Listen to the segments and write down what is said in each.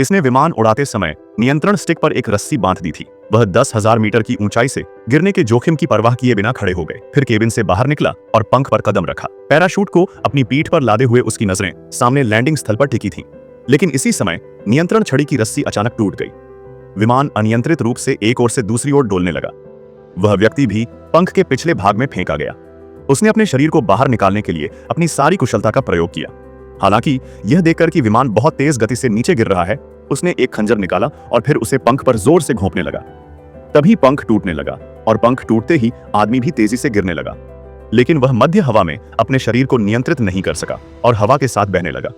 इसने विमान उड़ाते समय नियंत्रण स्टिक पर एक रस्सी बांध दी थी। वह 10,000 मीटर की ऊंचाई से गिरने के जोखिम की परवाह किए बिना खड़े हो गए। फिर केबिन से बाहर निकला और पंख पर कदम रखा। पैराशूट को अपनी पीठ पर लादे हुए उसकी नजरें सामने लैंडिंग स्थल पर टिकी थीं। लेकिन इसी समय नियंत्रण छड़ी की रस्सी अचानक टूट गई। विमान अनियंत्रित रूप से एक ओर से दूसरी ओर डोलने लगा। वह व्यक्ति भी पंख के पिछले भाग में फेंका गया। उसने अपने शरीर को बाहर निकालने के लिए अपनी सारी कुशलता का प्रयोग किया। हालांकि यह देखकर कि विमान बहुत तेज गति से नीचे गिर रहा है, उसने एक खंजर निकाला और फिर उसे पंख पर जोर से घोंपने लगा। तभी पंख टूटने लगा और पंख टूटते ही आदमी भी तेजी से गिरने लगा। लेकिन वह मध्य हवा में अपने शरीर को नियंत्रित नहीं कर सका और हवा के साथ बहने लगा।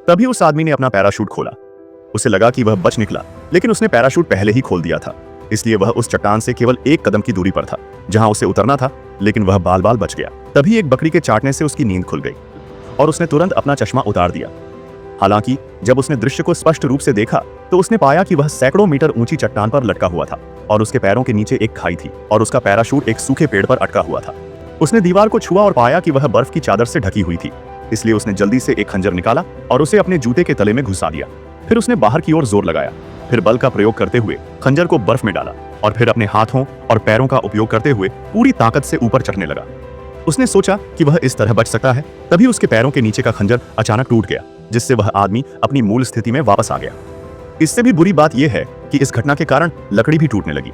तभी उस आदमी ने अपना पैराशूट खोला। उसे लगा कि वह बच निकला, लेकिन उसने पैराशूट पहले ही खोल दिया था, इसलिए वह उस चट्टान से केवल एक कदम की दूरी पर था जहां उसे उतरना था, लेकिन वह बाल बाल बच गया। तभी एक बकरी के चाटने से उसकी नींद खुल गई और उसने तुरंत अपना चश्मा उतार दिया। हालांकि जब उसने दृश्य को स्पष्ट रूप से देखा तो उसने पाया कि वह सैकड़ों मीटर ऊंची चट्टान पर लटका हुआ था और उसके पैरों के नीचे एक खाई थी और उसका पैराशूट एक सूखे पेड़ पर अटका हुआ था। उसने दीवार को छुआ और पाया कि वह बर्फ की चादर से ढकी हुई थी, इसलिए उसने जल्दी से एक खंजर निकाला और उसे अपने जूते के तले में घुसा दिया। फिर उसने बाहर की ओर जोर लगाया, फिर बल का प्रयोग करते हुए खंजर को बर्फ में डाला और फिर अपने हाथों और पैरों का उपयोग करते हुए पूरी ताकत से ऊपर चढ़ने लगा। उसने सोचा कि वह इस तरह बच सकता है। तभी उसके पैरों के नीचे का खंजर अचानक टूट गया, जिससे वह आदमी अपनी मूल स्थिति में वापस आ गया। इससे भी बुरी बात यह है कि इस घटना के कारण लकड़ी भी टूटने लगी।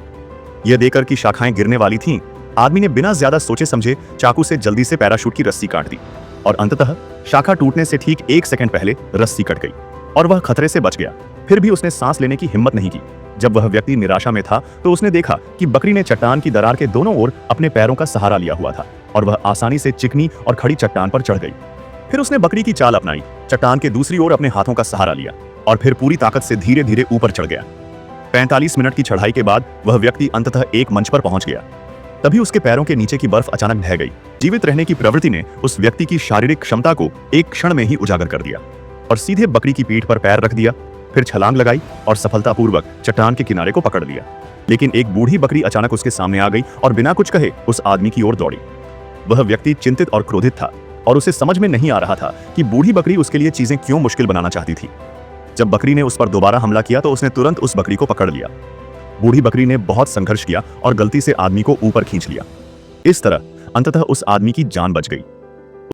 यह देखकर कि शाखाएं गिरने वाली थीं, आदमी ने बिना ज्यादा सोचे समझे चाकू से जल्दी से पैराशूट की रस्सी काट दी और अंततः शाखा टूटने से ठीक 1 सेकंड पहले रस्सी कट गई और वह खतरे से बच गया। फिर भी उसने सांस लेने की हिम्मत नहीं की। जब वह व्यक्ति निराशा में था तो उसने देखा कि बकरी ने चट्टान की दरार के दोनों ओर अपने पैरों का सहारा लिया हुआ था और वह आसानी से चिकनी और खड़ी चट्टान पर चढ़ गई। फिर उसने बकरी की चाल अपनाई, चट्टान के दूसरी ओर अपने हाथों का सहारा लिया और फिर पूरी ताकत से धीरे धीरे ऊपर चढ़ गया। 45 मिनट की चढ़ाई के बाद वह व्यक्ति अंततः एक मंच पर पहुंच गया। तभी उसके पैरों के नीचे की बर्फ अचानक ढह गई। जीवित रहने की प्रवृत्ति ने उस व्यक्ति की शारीरिक क्षमता को एक क्षण में ही उजागर कर दिया और सीधे बकरी की पीठ पर पैर रख दिया, फिर छलांग लगाई और सफलतापूर्वक चट्टान के किनारे को पकड़ लिया। लेकिन एक बूढ़ी बकरी अचानक उसके सामने आ गई और बिना कुछ कहे उस आदमी की ओर दौड़ी। वह व्यक्ति चिंतित और क्रोधित था और उसे समझ में नहीं आ रहा था कि बूढ़ी बकरी उसके लिए चीजें क्यों मुश्किल बनाना चाहती थी। जब बकरी ने उस पर दोबारा हमला किया तो उसने तुरंत उस बकरी को पकड़ लिया। बूढ़ी बकरी ने बहुत संघर्ष किया और गलती से आदमी को ऊपर खींच लिया। इस तरह अंततः उस आदमी की जान बच गई।